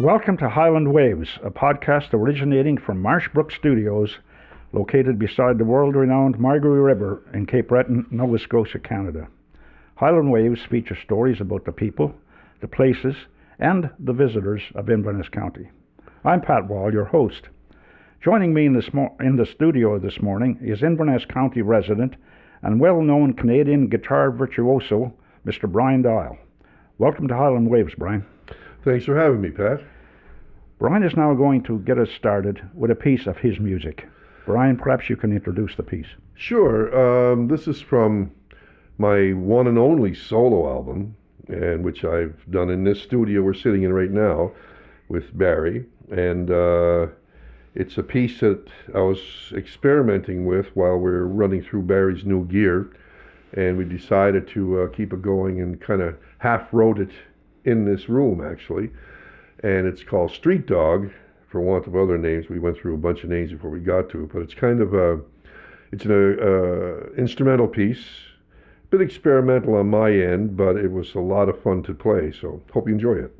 Welcome to Highland Waves, a podcast originating from Marshbrook Studios, located beside the world-renowned Margery River in Cape Breton, Nova Scotia, Canada. Highland Waves feature stories about the people, the places, and the visitors of Inverness County. I'm Pat Wall, your host. Joining me in the studio this morning is Inverness County resident and well-known Canadian guitar virtuoso, Mr. Brian Doyle. Welcome to Highland Waves, Brian. Thanks for having me, Pat. Brian is now going to get us started with a piece of his music. Brian, perhaps you can introduce the piece. Sure. This is from my one and only solo album, and which I've done in this studio we're sitting in right now with Barry. And it's a piece that I was experimenting with while we were running through Barry's new gear. And we decided to keep it going and kind of half wrote it in this room, actually. And it's called Street Dog, for want of other names. We went through a bunch of names before we got to it, but it's kind of it's an instrumental piece, a bit experimental on my end, but it was a lot of fun to play, so hope you enjoy it.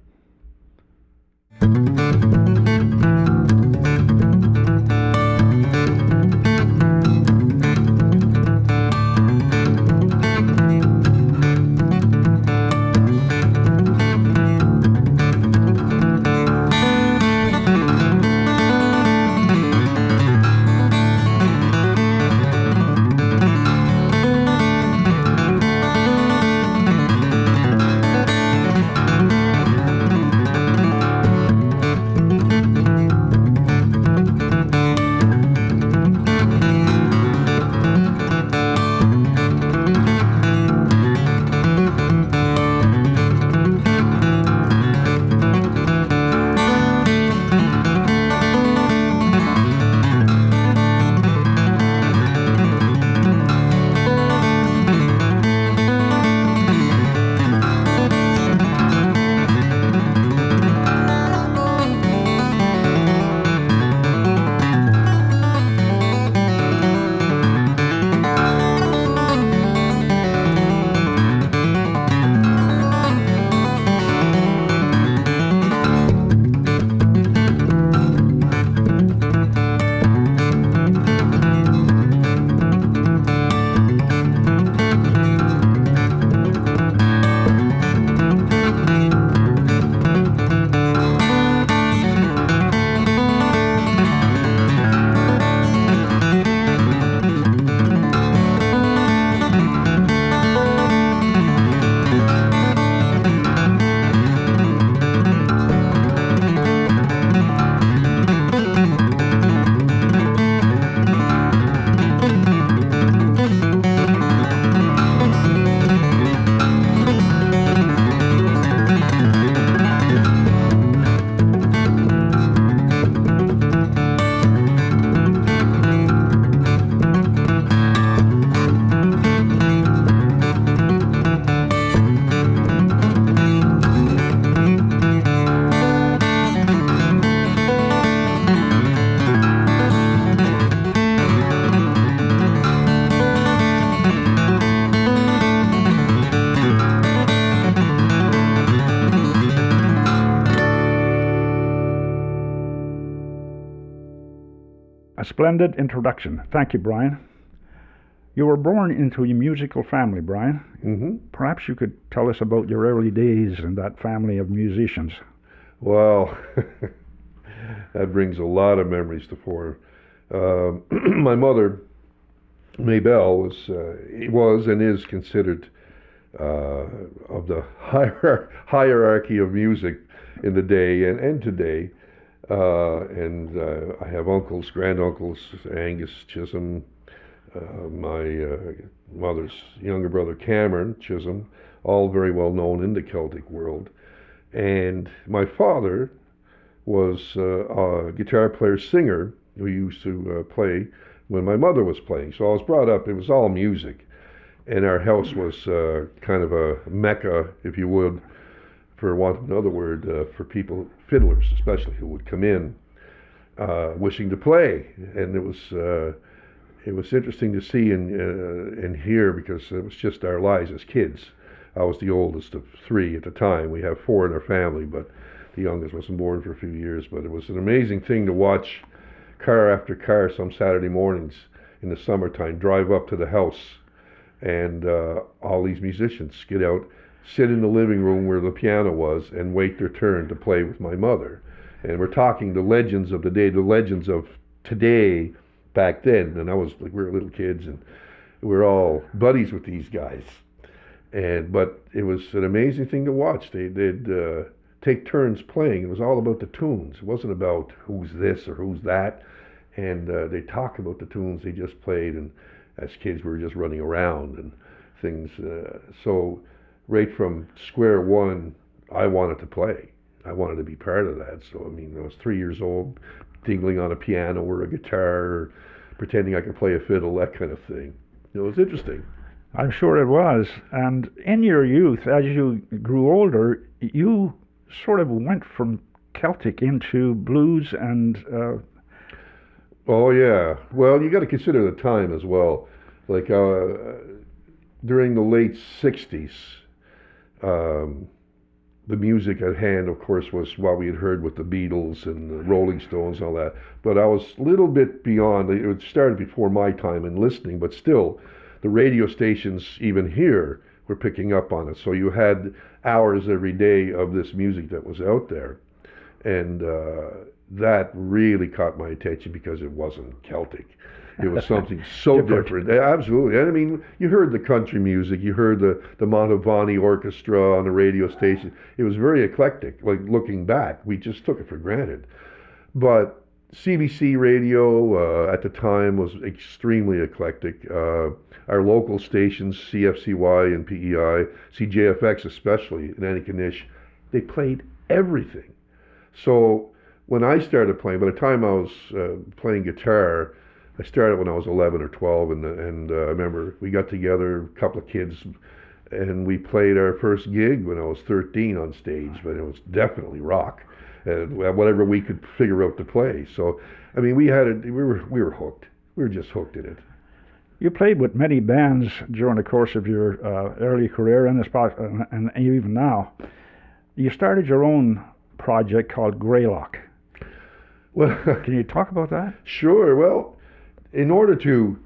A splendid introduction. Thank you, Brian. You were born into a musical family, Brian. Mm-hmm. Perhaps you could tell us about your early days in that family of musicians. Well, that brings a lot of memories to fore. My mother, Maybelle, was and is considered of the hierarchy of music in the day and today. And I have uncles, granduncles, Angus Chisholm, my mother's younger brother Cameron Chisholm, all very well known in the Celtic world. And my father was a guitar player singer who used to play when my mother was playing. So I was brought up, it was all music. And our house was kind of a mecca, if you would, for want of another word, for people, fiddlers especially, who would come in wishing to play. And it was interesting to see and hear, because it was just our lives as kids. I was the oldest of three at the time. We have four in our family, but The youngest wasn't born for a few years, but it was an amazing thing to watch car after car some Saturday mornings in the summertime drive up to the house, and all these musicians get out, sit in the living room where the piano was, and wait their turn to play with my mother. And we're talking the legends of the day, the legends of today back then. And I was like, we were little kids, and we were all buddies with these guys. But it was an amazing thing to watch. They'd take turns playing. It was all about the tunes. It wasn't about who's this or who's that. And they talk about the tunes they just played. And as kids, we were just running around and things. So right from square one, I wanted to play. I wanted to be part of that. So, I mean, I was 3 years old, dingling on a piano or a guitar, or pretending I could play a fiddle, that kind of thing. It was interesting. I'm sure it was. And in your youth, as you grew older, you sort of went from Celtic into blues and... Oh, yeah. Well, you got to consider the time as well. Like, during the late 60s, the music at hand, of course, was what we had heard with the Beatles and the Rolling Stones and all that. But I was a little bit beyond. It started before my time in listening, but still, the radio stations, even here, were picking up on it. So you had hours every day of this music that was out there. And that really caught my attention because it wasn't Celtic. It was something so different. Absolutely. And I mean, you heard the country music, you heard the Mantovani Orchestra on the radio station. It was very eclectic. Like, looking back, we just took it for granted. But CBC radio at the time was extremely eclectic. Our local stations, CFCY and PEI, CJFX especially, in Antigonish, they played everything. So when I started playing, by the time I was playing guitar, I started when I was 11 or 12, and I remember we got together, a couple of kids, and we played our first gig when I was 13 on stage, but it was definitely rock, whatever we could figure out to play. So, I mean, we were hooked. We were just hooked in it. You played with many bands during the course of your early career and even now. You started your own project called Greylock. Well, can you talk about that? Sure. Well, in order to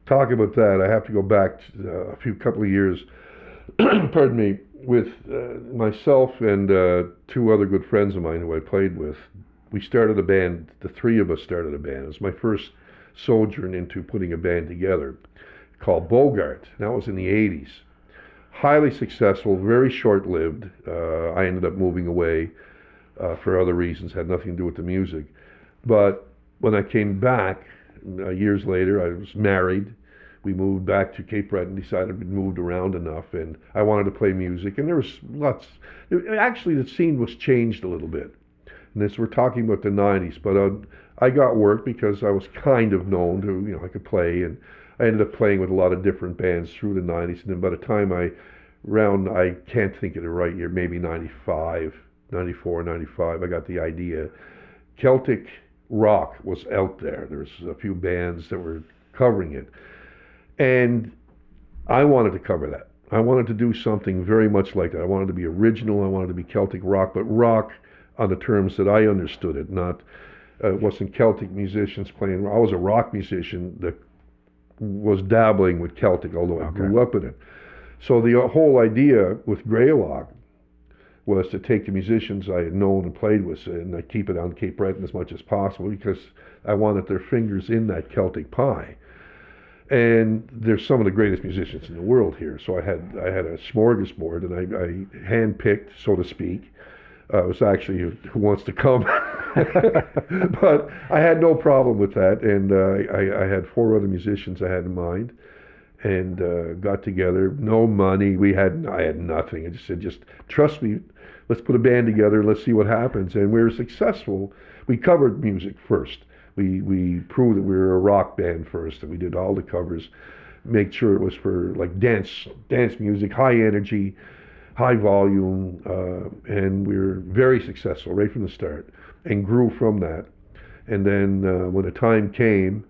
talk about that, I have to go back to couple of years, pardon me, with myself and two other good friends of mine who I played with. We started a band, the three of us started a band. It was my first sojourn into putting a band together called Bogart. That was in the 80s. Highly successful, very short-lived. I ended up moving away for other reasons, had nothing to do with the music. But when I came back, years later, I was married. We moved back to Cape Breton, decided we'd moved around enough, and I wanted to play music. And there was lots. Actually, the scene was changed a little bit. And this, we're talking about the 90s, but I got work because I was kind of known to, I could play. And I ended up playing with a lot of different bands through the 90s. And then by the time I can't think of the right year, maybe 95, 94, 95, I got the idea. Celtic rock was out there. There's a few bands that were covering it. And I wanted to cover that. I wanted to do something very much like that. I wanted to be original. I wanted to be Celtic rock, but rock on the terms that I understood it, not it wasn't Celtic musicians playing. I was a rock musician that was dabbling with Celtic, although I grew up in it. So the whole idea with Greylock was to take the musicians I had known and played with and I keep it on Cape Breton as much as possible because I wanted their fingers in that Celtic pie. And there's some of the greatest musicians in the world here. So I had a smorgasbord, and I handpicked, so to speak. It was actually Who Wants to Come. But I had no problem with that, and I had four other musicians I had in mind, and got together. No money. I had nothing. I just said, just trust me. Let's put a band together. Let's see what happens. And we were successful. We covered music first. We proved that we were a rock band first, and we did all the covers. Make sure it was for like dance music, high energy, high volume, and we were very successful right from the start, and grew from that. And then when the time came,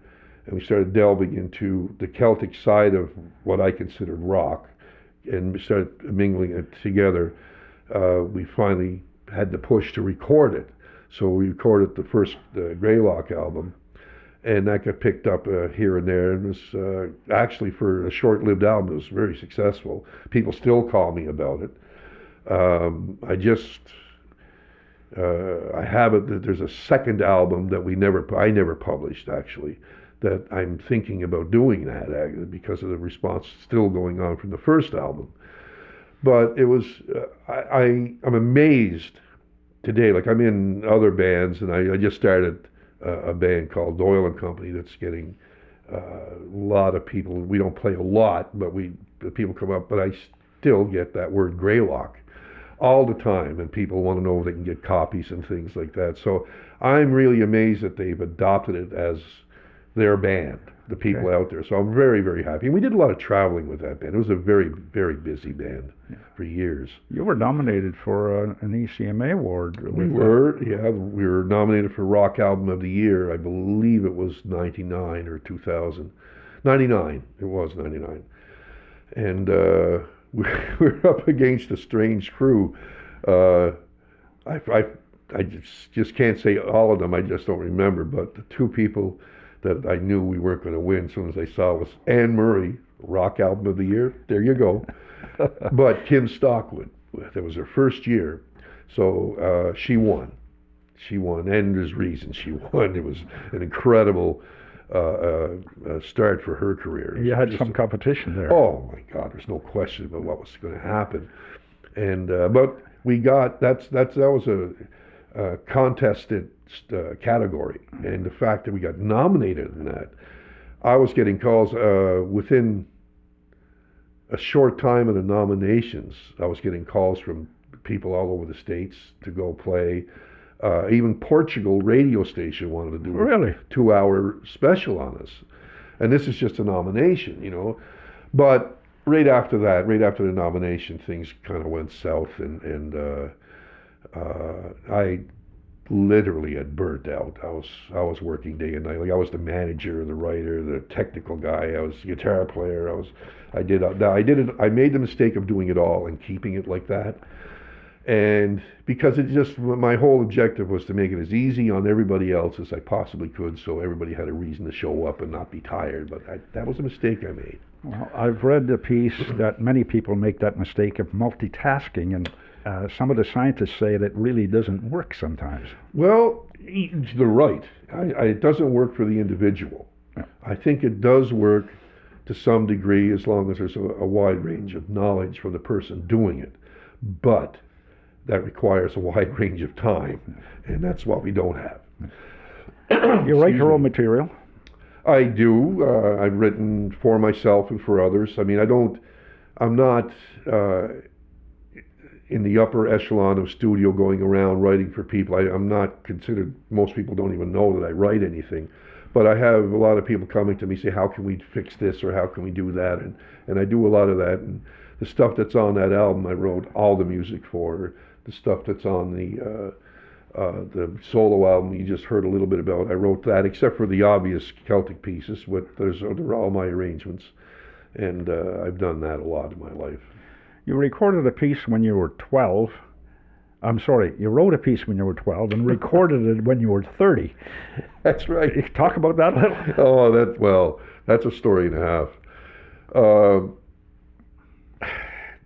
and we started delving into the Celtic side of what I considered rock, and we started mingling it together, we finally had the push to record it. So we recorded the first Greylock album, and that got picked up here and there. It was actually, for a short-lived album, it was very successful. People still call me about it. I have it that there's a second album that I never published, actually, that I'm thinking about doing that because of the response still going on from the first album. But it was, I'm amazed today. Like, I'm in other bands, and I just started a band called Doyle and Company that's getting a lot of people. We don't play a lot, but the people come up, but I still get that word Greylock all the time, and people want to know if they can get copies and things like that. So I'm really amazed that they've adopted it as their band, the people out there. So I'm very, very happy. And we did a lot of traveling with that band. It was a very, very busy band for years. You were nominated for an ECMA award. We were nominated for Rock Album of the Year. I believe it was 99 or 2000. 99, it was 99. And we're up against a strange crew. I just can't say all of them. I just don't remember. But the two people that I knew we weren't going to win as soon as I saw was Anne Murray, Rock Album of the Year. There you go. But Kim Stockwood, that was her first year, so she won. She won, and there's reason she won. It was an incredible start for her career. You had some competition there. Oh my God, there's no question about what was going to happen. And but we got that was a contested category, and the fact that we got nominated in that, I was getting calls within a short time of the nominations. I was getting calls from people all over the States to go play. Even Portugal radio station wanted to do a 2-hour special on us. And this is just a nomination, you know. But right after the nomination, things kind of went south, and I literally had burnt out. I was working day and night. Like, I was the manager, the writer, the technical guy. I was the guitar player. I made the mistake of doing it all and keeping it like that. And because my whole objective was to make it as easy on everybody else as I possibly could, so everybody had a reason to show up and not be tired. But that was a mistake I made. Well, I've read a piece that many people make that mistake of multitasking, and some of the scientists say that really doesn't work sometimes. Well, they're right. It doesn't work for the individual. Yeah. I think it does work to some degree as long as there's a wide range of knowledge from the person doing it. But that requires a wide range of time, and that's what we don't have. You write your own material? I do. I've written for myself and for others. I mean, I'm not in the upper echelon of studio going around writing for people. I'm not considered, most people don't even know that I write anything. But I have a lot of people coming to me, say, how can we fix this, or how can we do that? And I do a lot of that. And the stuff that's on that album, I wrote all the music for. The stuff that's on the solo album you just heard a little bit about, I wrote that, except for the obvious Celtic pieces. They're all my arrangements, and I've done that a lot in my life. You recorded a piece when you were 12. I'm sorry, you wrote a piece when you were 12 and recorded it when you were 30. That's right. Talk about that a little. Oh, that's a story and a half.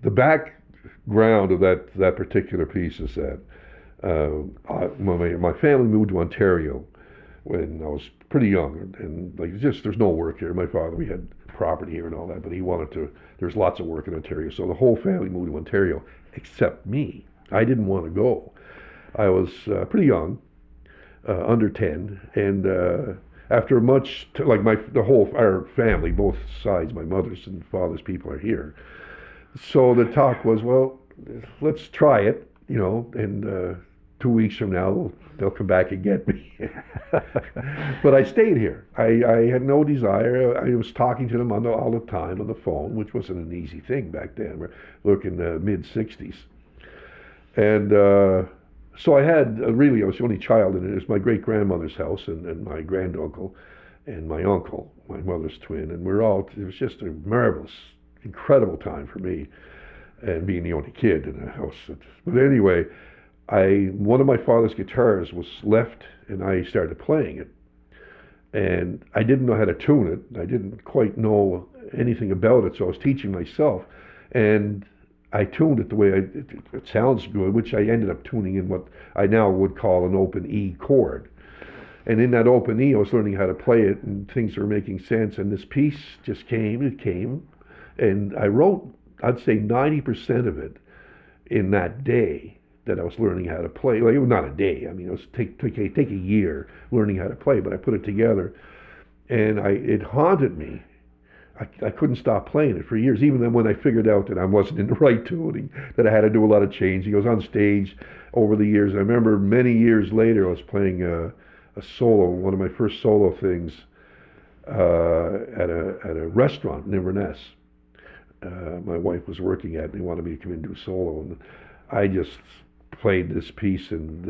The background of that particular piece is that my family moved to Ontario when I was pretty young, and like, there's no work here. My father, we had property here and all that, but he wanted to. There's lots of work in Ontario, so the whole family moved to Ontario except me. I didn't want to go. I was pretty young, under 10, and after much, our family, both sides, my mother's and father's people are here. So the talk was, well, let's try it, you know, and 2 weeks from now they'll come back and get me. But I stayed here. I had no desire. I was talking to them all the time on the phone, which wasn't an easy thing back then. We're looking mid-60s. And so I was the only child in it. It was my great-grandmother's house and my granduncle and my uncle, my mother's twin. And it was just a marvelous, incredible time for me, and being the only kid in the house. But anyway, one of my father's guitars was left, and I started playing it. And I didn't know how to tune it. I didn't quite know anything about it, so I was teaching myself. And I tuned it the way it sounds good, which I ended up tuning in what I now would call an open E chord. And in that open E, I was learning how to play it, and things were making sense. And this piece just came, and I wrote, I'd say 90% of it in that day that I was learning how to play. Like, it was not a day. I mean, it was take a year learning how to play, but I put it together, and it haunted me. I couldn't stop playing it for years, even then when I figured out that I wasn't in the right tuning, that I had to do a lot of changing. I was on stage over the years. I remember many years later, I was playing a solo, one of my first solo things, at a restaurant in Inverness. My wife was working at, and they wanted me to come in and do a solo, and I just played this piece, and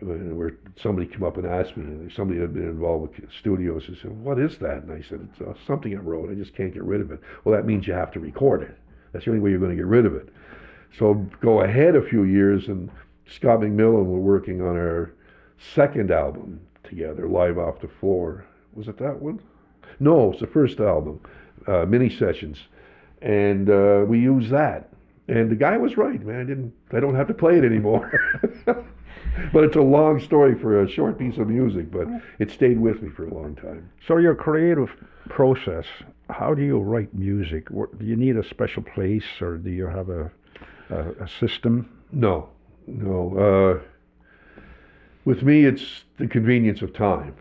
where somebody came up and asked me, and somebody had been involved with studios, and said, "What is that?" And I said, "It's something I wrote. I just can't get rid of it." "Well, that means you have to record it. That's the only way you're going to get rid of it." So go ahead a few years, and Scott McMillan were working on our second album together, Live Off the Floor. Was it that one? No, it's the first album, Mini Sessions, and we used that. And the guy was right, man. I don't have to play it anymore. But it's a long story for a short piece of music, but it stayed with me for a long time. So your creative process, how do you write music? Do you need a special place, or do you have a system? No. With me, it's the convenience of time.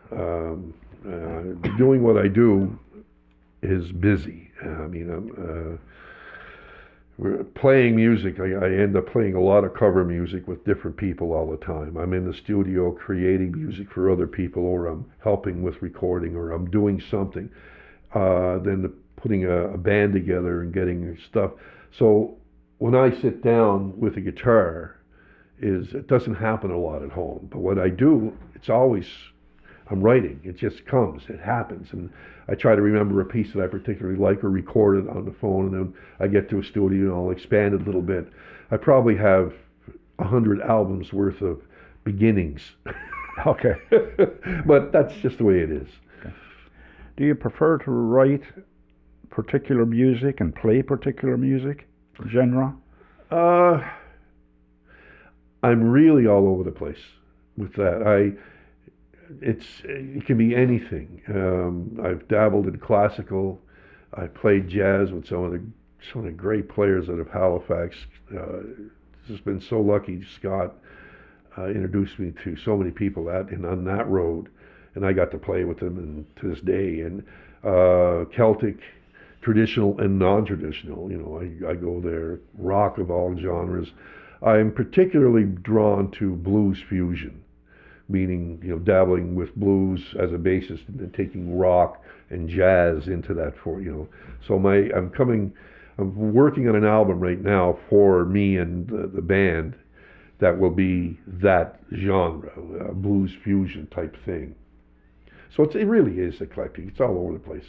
Doing what I do is busy. I mean, we're playing music. I end up playing a lot of cover music with different people all the time. I'm in the studio creating music for other people, or I'm helping with recording, or I'm doing something. Then putting a band together and getting stuff. So when I sit down with a guitar, it doesn't happen a lot at home. But when I do, it's always, I'm writing. It just comes. It happens. And I try to remember a piece that I particularly like, or record it on the phone, and then I get to a studio and I'll expand it a little bit. I probably have 100 albums worth of beginnings. Okay. But that's just the way it is. Okay. Do you prefer to write particular music and play particular music, genre? I'm really all over the place with that. It can be anything. I've dabbled in classical. I played jazz with some of the great players out of Halifax. Just been so lucky. Scott introduced me to so many people on that road, and I got to play with them, and to this day. And Celtic, traditional and non-traditional. You know, I go there. Rock of all genres. I'm particularly drawn to blues fusion, meaning, you know, dabbling with blues as a basis and then taking rock and jazz into that So I'm working on an album right now for me and the band that will be that genre, blues fusion type thing. So it really is eclectic. It's all over the place.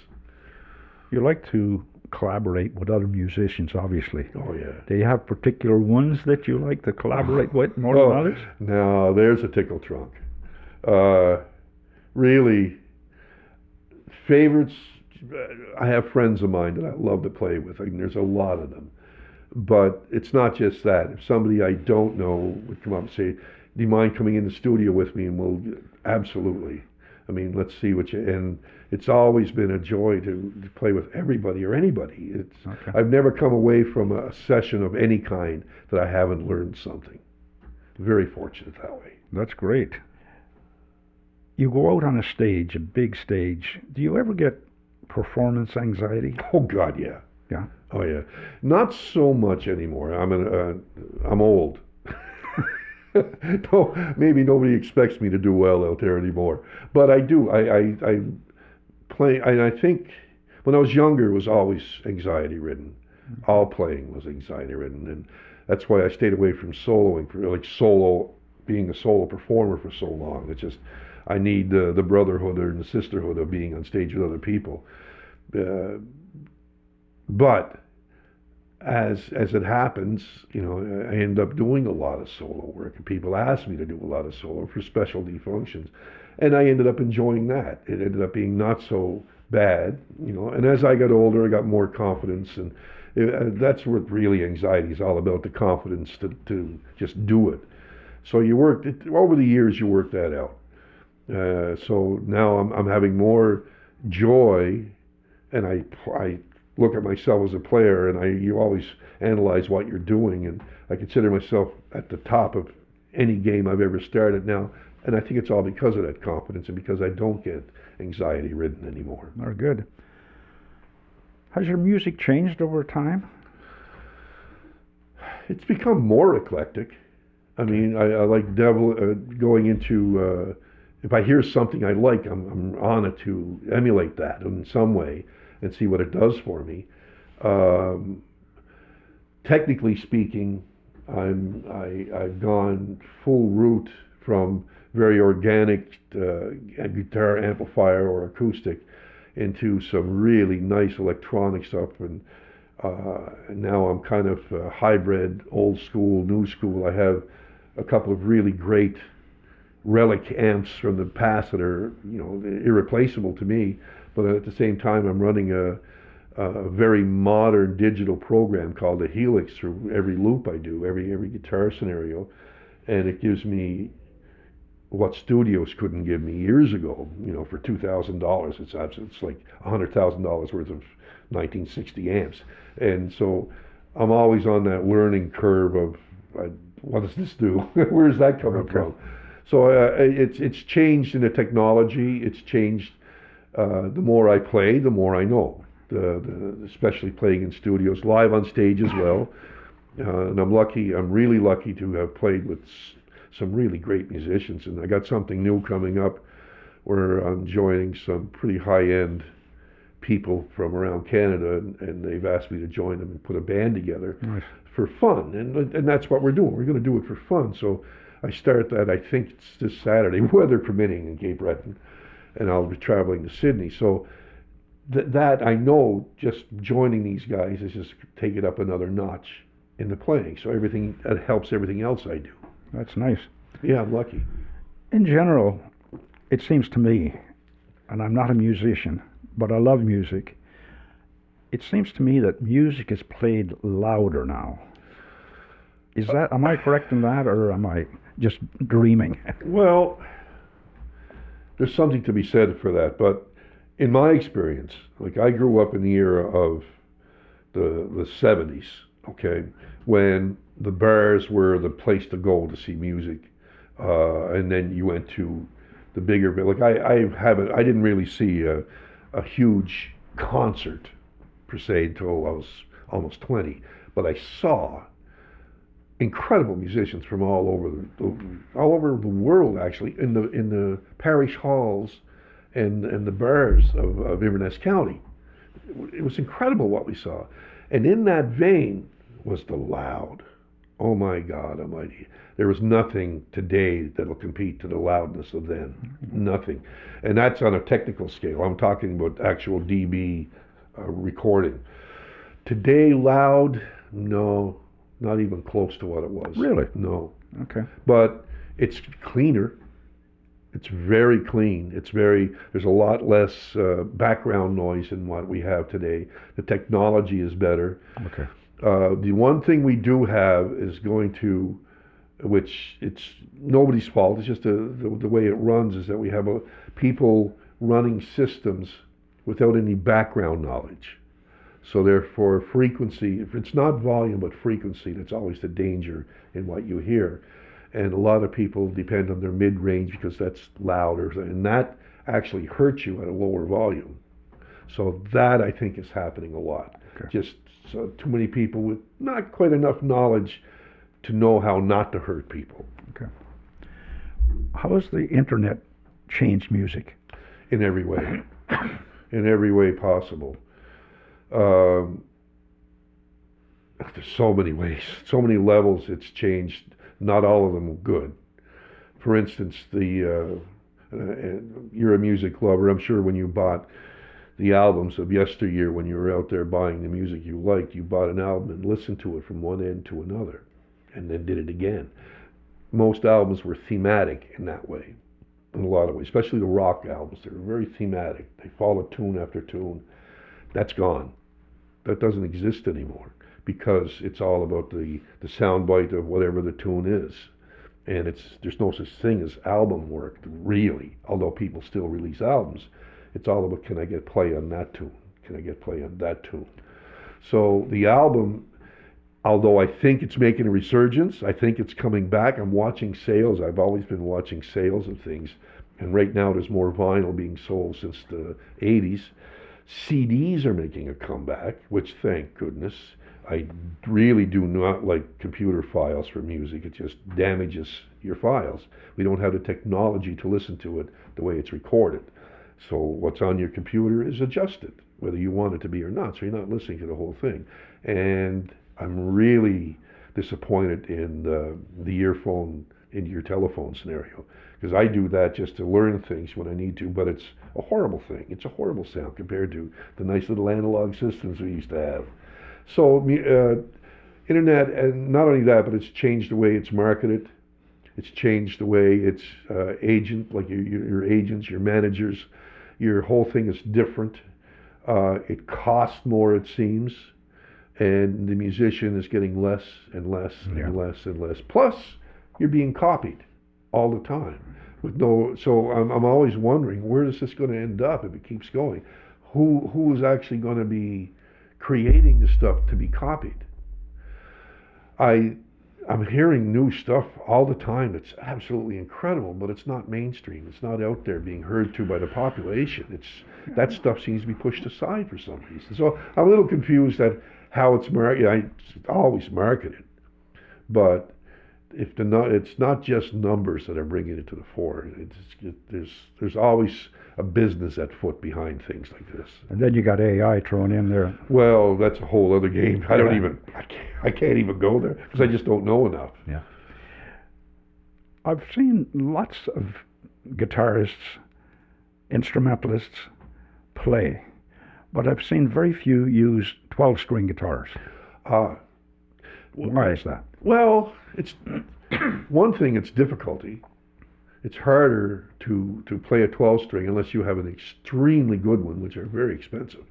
You like to collaborate with other musicians, obviously. Oh, yeah. Do you have particular ones that you like to collaborate with more than others? No, there's a tickle trunk. Really, favorites, I have friends of mine that I love to play with. I mean, there's a lot of them. But it's not just that. If somebody I don't know would come up and say, "Do you mind coming in the studio with me?" And we'll, absolutely. I mean, let's see and it's always been a joy to play with everybody or anybody. Okay. I've never come away from a session of any kind that I haven't learned something. Very fortunate that way. That's great. You go out on a stage, a big stage. Do you ever get performance anxiety? Oh God, yeah. Yeah. Oh yeah. Not so much anymore. I'm old. No, maybe nobody expects me to do well out there anymore. But I do. I play. And I think when I was younger, it was always anxiety ridden. All playing was anxiety ridden, and that's why I stayed away from soloing, being a solo performer for so long. It's just I need the brotherhood or the sisterhood of being on stage with other people. But as it happens, I end up doing a lot of solo work, and people ask me to do a lot of solo for specialty functions, and I ended up enjoying that. It ended up being not so bad, And as I got older, I got more confidence, and that's what really anxiety is all about: the confidence to just do it. So you work over the years, you work that out. So now I'm having more joy, and I look at myself as a player, and you always analyze what you're doing, and I consider myself at the top of any game I've ever started now, and I think it's all because of that confidence and because I don't get anxiety ridden anymore. Very good. Has your music changed over time? It's become more eclectic. I mean, I like going into if I hear something I like, I'm on it to emulate that in some way and see what it does for me. Technically speaking, I've gone full route from very organic guitar amplifier or acoustic into some really nice electronic stuff, and now I'm kind of hybrid, old school, new school. I have a couple of really great relic amps from the past that are irreplaceable to me, but at the same time I'm running a very modern digital program called a Helix through every loop I do, every guitar scenario, and it gives me what studios couldn't give me years ago. For $2,000, it's like $100,000 worth of 1960 amps, and so I'm always on that learning curve of what does this do? Where's that coming from? So it's changed in the technology. It's changed. The more I play, the more I know. Especially playing in studios, live on stage as well. And I'm really lucky to have played with some really great musicians. And I got something new coming up where I'm joining some pretty high-end people from around Canada, and they've asked me to join them and put a band together. Nice. For fun. And that's what we're doing. We're going to do it for fun. So I start that, I think it's this Saturday, weather permitting, in Cape Breton, and I'll be traveling to Sydney. So that I know, just joining these guys is just take it up another notch in the playing. So it helps everything else I do. That's nice. Yeah, I'm lucky. In general, it seems to me, and I'm not a musician, but I love music, it seems to me that music is played louder now. Am I correct in that, or am I just dreaming? Well, there's something to be said for that, but in my experience, like I grew up in the era of the 70s, okay, when the bars were the place to go to see music, and then you went to the bigger, like I didn't really see a huge concert per se until I was almost 20, but I saw incredible musicians from all over the world, actually, in the parish halls and the bars of Inverness County. It was incredible what we saw, and in that vein was the loud. Oh my God Almighty! There was nothing today that'll compete to the loudness of then. Nothing, and that's on a technical scale. I'm talking about actual dB recording. Today, loud? No. Not even close to what it was. Really? No. Okay. But it's cleaner. It's very clean. There's a lot less background noise in what we have today. The technology is better. Okay. The one thing we do have is which it's nobody's fault, it's just the way it runs, is that we have people running systems without any background knowledge. So therefore, frequency, if it's not volume but frequency, that's always the danger in what you hear. And a lot of people depend on their mid-range because that's louder, and that actually hurts you at a lower volume. So that, I think, is happening a lot. Okay. Just too many people with not quite enough knowledge to know how not to hurt people. Okay. How has the internet changed music? In every way. In every way possible. There's so many ways, so many levels it's changed, not all of them good. For instance, you're a music lover, I'm sure when you bought the albums of yesteryear when you were out there buying the music you liked. You bought an album and listened to it from one end to another, and then did it again. Most albums were thematic in that way, in a lot of ways, especially the rock albums. They were very thematic. They followed tune after tune. That's gone. That doesn't exist anymore because it's all about the sound bite of whatever the tune is. And there's no such thing as album work, really, although people still release albums. It's all about, can I get play on that tune? Can I get play on that tune? So the album, although I think it's making a resurgence, I think it's coming back. I'm watching sales. I've always been watching sales of things. And right now there's more vinyl being sold since the 80s. CDs are making a comeback, which thank goodness. I really do not like computer files for music. It just damages your files. We don't have the technology to listen to it the way it's recorded. So what's on your computer is adjusted, whether you want it to be or not. So you're not listening to the whole thing. And I'm really disappointed in the earphone in your telephone scenario, because I do that just to learn things when I need to, but it's a horrible thing. It's a horrible sound compared to the nice little analog systems we used to have. So internet, and not only that, but it's changed the way it's marketed. It's changed the way it's agent, like your agents, your managers, your whole thing is different. It costs more, it seems, and the musician is getting less and less and less and less. Plus, you're being copied all the time. So I'm always wondering, where is this going to end up if it keeps going? Who is actually going to be creating the stuff to be copied? I'm hearing new stuff all the time that's absolutely incredible, but it's not mainstream. It's not out there being heard to by the population. That stuff seems to be pushed aside for some reason. So I'm a little confused at how it's marketed. It's always marketed, but it's not just numbers that are bringing it to the fore. There's always a business at foot behind things like this. And then you got AI thrown in there. Well, that's a whole other game. I can't even go there because I just don't know enough. Yeah. I've seen lots of guitarists, instrumentalists play, but I've seen very few use 12-string guitars. Why is that? Well, it's one thing, it's difficulty. It's harder to play a 12-string unless you have an extremely good one, which are very expensive.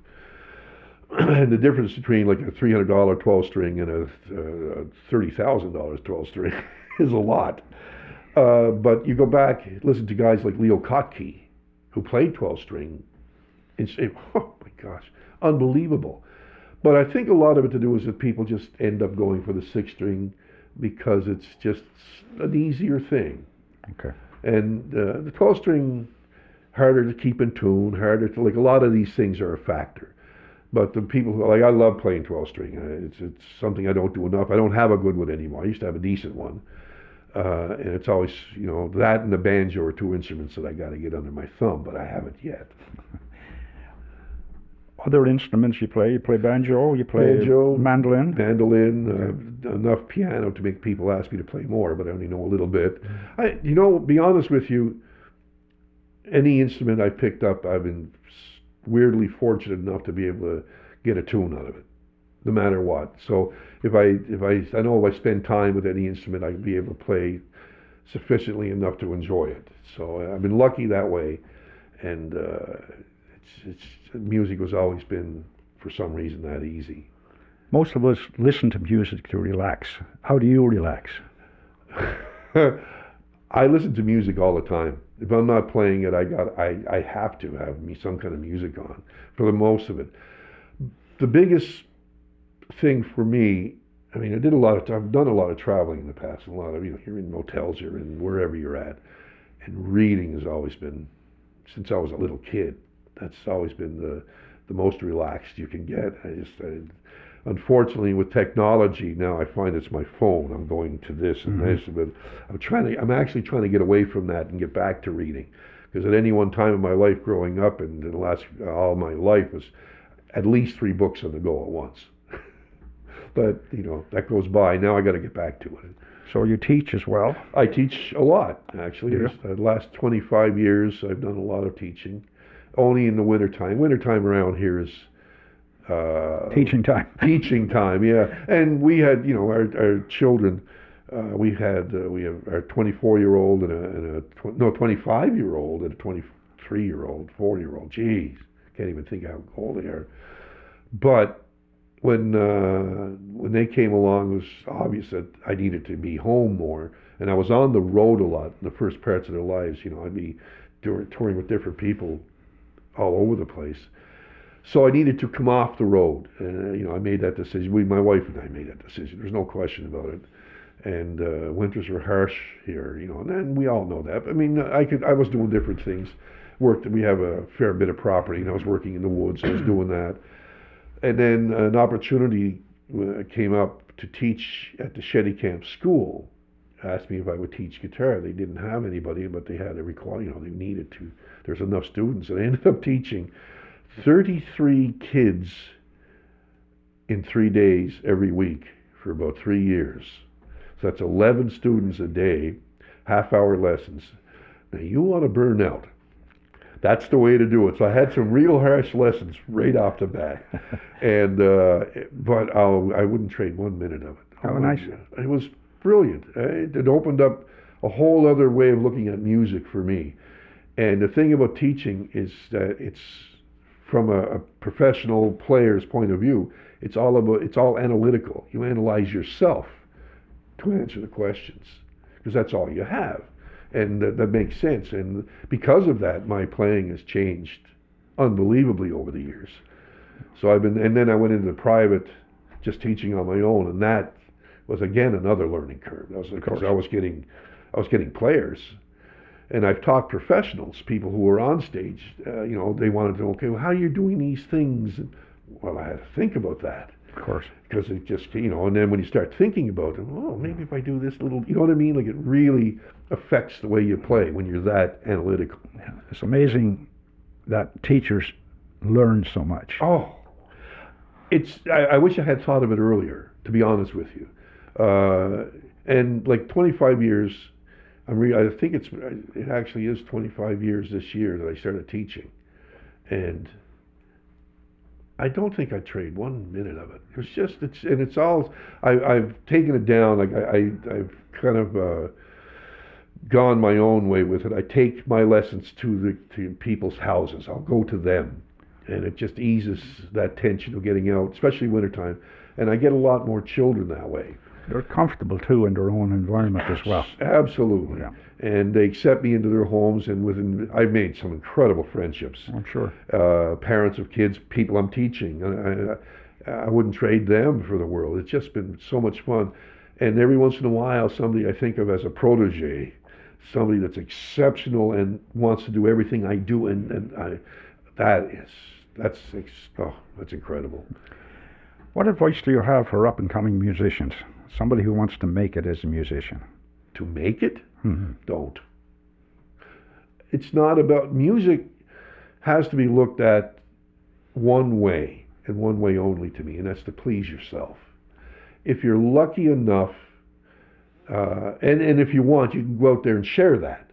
And the difference between like a $300 12-string and a $30,000 12-string is a lot. But you go back, listen to guys like Leo Kottke, who played 12-string, and say, oh my gosh, unbelievable. But I think a lot of it to do is that people just end up going for the 6-string because it's just an easier thing. Okay. And the 12-string, harder to keep in tune, harder to, like, a lot of these things are a factor. But the people who, like, I love playing 12-string. It's something I don't do enough. I don't have a good one anymore. I used to have a decent one. And it's always, that and the banjo are two instruments that I got to get under my thumb, but I haven't yet. Other instruments you play banjo, you play mandolin? Enough piano to make people ask me to play more, but I only know a little bit. Be honest with you, any instrument I picked up, I've been weirdly fortunate enough to be able to get a tune out of it, no matter what. So if I spend time with any instrument, I'd be able to play sufficiently enough to enjoy it. So I've been lucky that way, and music has always been, for some reason, that easy. Most of us listen to music to relax. How do you relax? I listen to music all the time. If I'm not playing it, I have to have some kind of music on for the most of it. The biggest thing for me, I've done a lot of traveling in the past, a lot of, you're in motels, you're in wherever you're at, and reading has always been, since I was a little kid, that's always been the most relaxed you can get. Unfortunately, with technology now, I find it's my phone. I'm going to this and this, but I'm actually trying to get away from that and get back to reading, because at any one time in my life, growing up and in the last all my life, was at least 3 books on the go at once. But that goes by. Now I got to get back to it. So you teach as well? I teach a lot, actually. Yeah. The last 25 years, I've done a lot of teaching. only in the wintertime. Wintertime around here is teaching time. Teaching time, yeah. And we had, our children. We have our 24-year-old and a 25-year-old and a 23-year-old, 4-year-old. Jeez, can't even think how old they are. But when they came along, it was obvious that I needed to be home more, and I was on the road a lot in the first parts of their lives. I'd be touring with different people all over the place. So I needed to come off the road, and I made that decision. My wife and I made that decision. There's no question about it. And winters were harsh here, and we all know that. I mean, I was doing different things. We have a fair bit of property, and I was working in the woods. I was doing that, and then an opportunity came up to teach at the Shetty Camp School. Asked me if I would teach guitar. They didn't have anybody, but they had a requirement. They needed to. There's enough students, and I ended up teaching 33 kids in 3 days every week for about 3 years. So that's 11 students a day, half-hour lessons. Now you want to burn out. That's the way to do it. So I had some real harsh lessons right off the bat, and but I wouldn't trade 1 minute of it. Oh, nice. It was brilliant. It opened up a whole other way of looking at music for me. And the thing about teaching is that it's from a professional player's point of view. It's all analytical. You analyze yourself to answer the questions, because that's all you have, and that makes sense. And because of that, my playing has changed unbelievably over the years. So and then I went into private, just teaching on my own, and that was again another learning curve. That was because I was getting players, and I've taught professionals, people who were on stage. They wanted to know, okay, well, how are you doing these things? And, well, I had to think about that. Of course. Because it just, and then when you start thinking about it, maybe if I do this little, you know what I mean? Like, it really affects the way you play when you're that analytical. Yeah. It's amazing that teachers learn so much. Oh, I wish I had thought of it earlier, to be honest with you. And like 25 years, I think it actually is 25 years this year that I started teaching. And I don't think I'd trade 1 minute of it. It's all, I've taken it down. Like I've kind of gone my own way with it. I take my lessons to people's houses. I'll go to them, and it just eases that tension of getting out, especially wintertime. And I get a lot more children that way. They're comfortable too in their own environment as well. Absolutely. Yeah. And they accept me into their homes, and I've made some incredible friendships. I'm sure. Parents of kids, people I'm teaching. I wouldn't trade them for the world. It's just been so much fun. And every once in a while, somebody I think of as a protege, somebody that's exceptional and wants to do everything I do, that's incredible. What advice do you have for up-and-coming musicians? Somebody who wants to make it as a musician. To make it? Mm-hmm. Don't. It's not about music. Has to be looked at one way and one way only to me, and that's to please yourself. If you're lucky enough, and if you want, you can go out there and share that,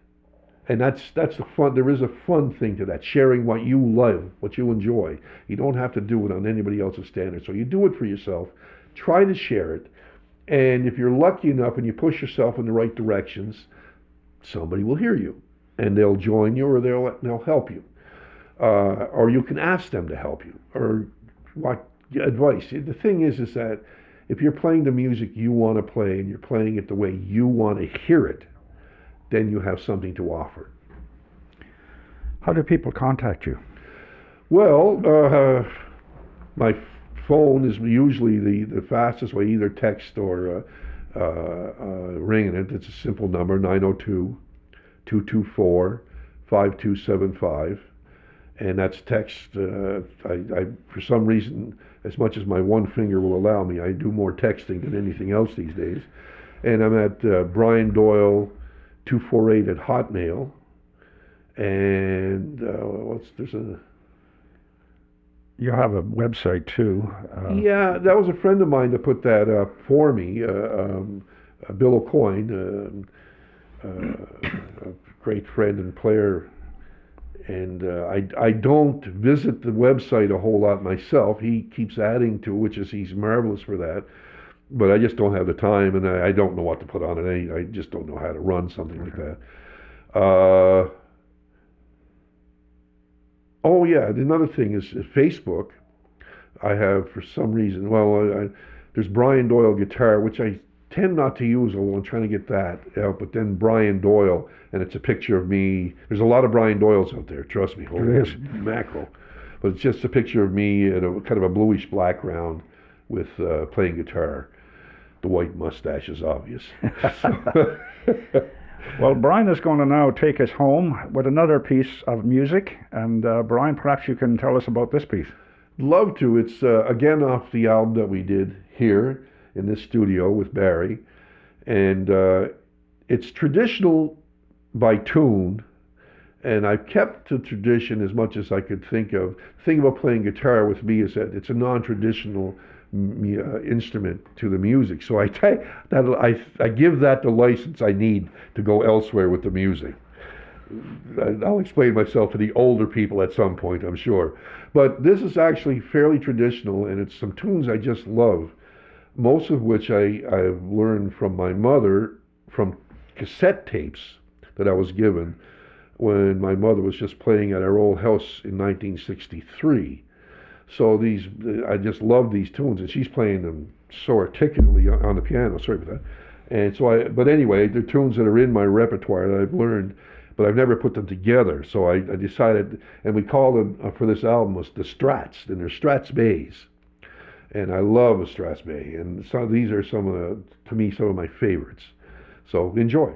and that's the fun. There is a fun thing to that, sharing what you love, what you enjoy. You don't have to do it on anybody else's standard. So you do it for yourself. Try to share it. And if you're lucky enough and you push yourself in the right directions, somebody will hear you, and they'll join you, or they'll help you, or you can ask them to help you, or what advice. The thing is that if you're playing the music you want to play and you're playing it the way you want to hear it, then you have something to offer. How do people contact you? Well, my phone is usually the fastest way, either text or ringing it. It's a simple number, 902-224-5275. And that's text. I for some reason, as much as my one finger will allow me, I do more texting than anything else these days. And I'm at Brian Doyle 248 at Hotmail. And You have a website too. Yeah, that was a friend of mine that put that up for me. Bill O'Coin, a great friend and player And I don't visit the website a whole lot myself. He keeps adding to it, he's marvelous for that. But I just don't have the time, and I don't know what to put on it. I just don't know how to run something like that. Oh yeah, another thing is Facebook. I have, for some reason, there's Brian Doyle guitar, which I tend not to use, although I'm trying to get that out. But then Brian Doyle, and it's a picture of me. There's a lot of Brian Doyles out there, trust me. Holy mackerel. But it's just a picture of me in a kind of a bluish background with playing guitar. The white mustache is obvious. Well, Brian is going to now take us home with another piece of music. And Brian, perhaps you can tell us about this piece. Love to. It's again off the album that we did here in this studio with Barry. And it's traditional by tune. And I've kept the tradition as much as I could think of. The thing about playing guitar with me is that it's a non-traditional instrument to the music. So I give that the license I need to go elsewhere with the music. I'll explain myself to the older people at some point, I'm sure. But this is actually fairly traditional, and it's some tunes I just love, most of which I've learned from my mother from cassette tapes that I was given when my mother was just playing at our old house in 1963. So I just love these tunes, and she's playing them so articulately on the piano. Sorry for that. And so but anyway, they're tunes that are in my repertoire that I've learned, but I've never put them together. So I decided, and we called them for this album was the Strats, and they're Strats Bays. And I love a Strats Bay, and so these are some of my favorites. So enjoy.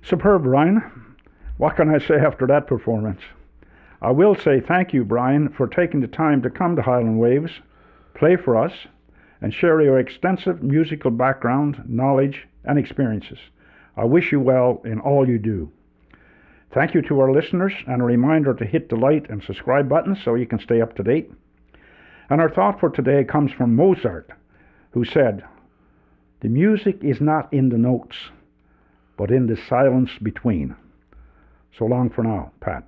Superb, Brian. What can I say after that performance? I will say thank you, Brian, for taking the time to come to Highland Waves, play for us, and share your extensive musical background, knowledge, and experiences. I wish you well in all you do. Thank you to our listeners, and a reminder to hit the like and subscribe buttons so you can stay up to date. And our thought for today comes from Mozart, who said, "The music is not in the notes, but in the silence between." So long for now, Pat.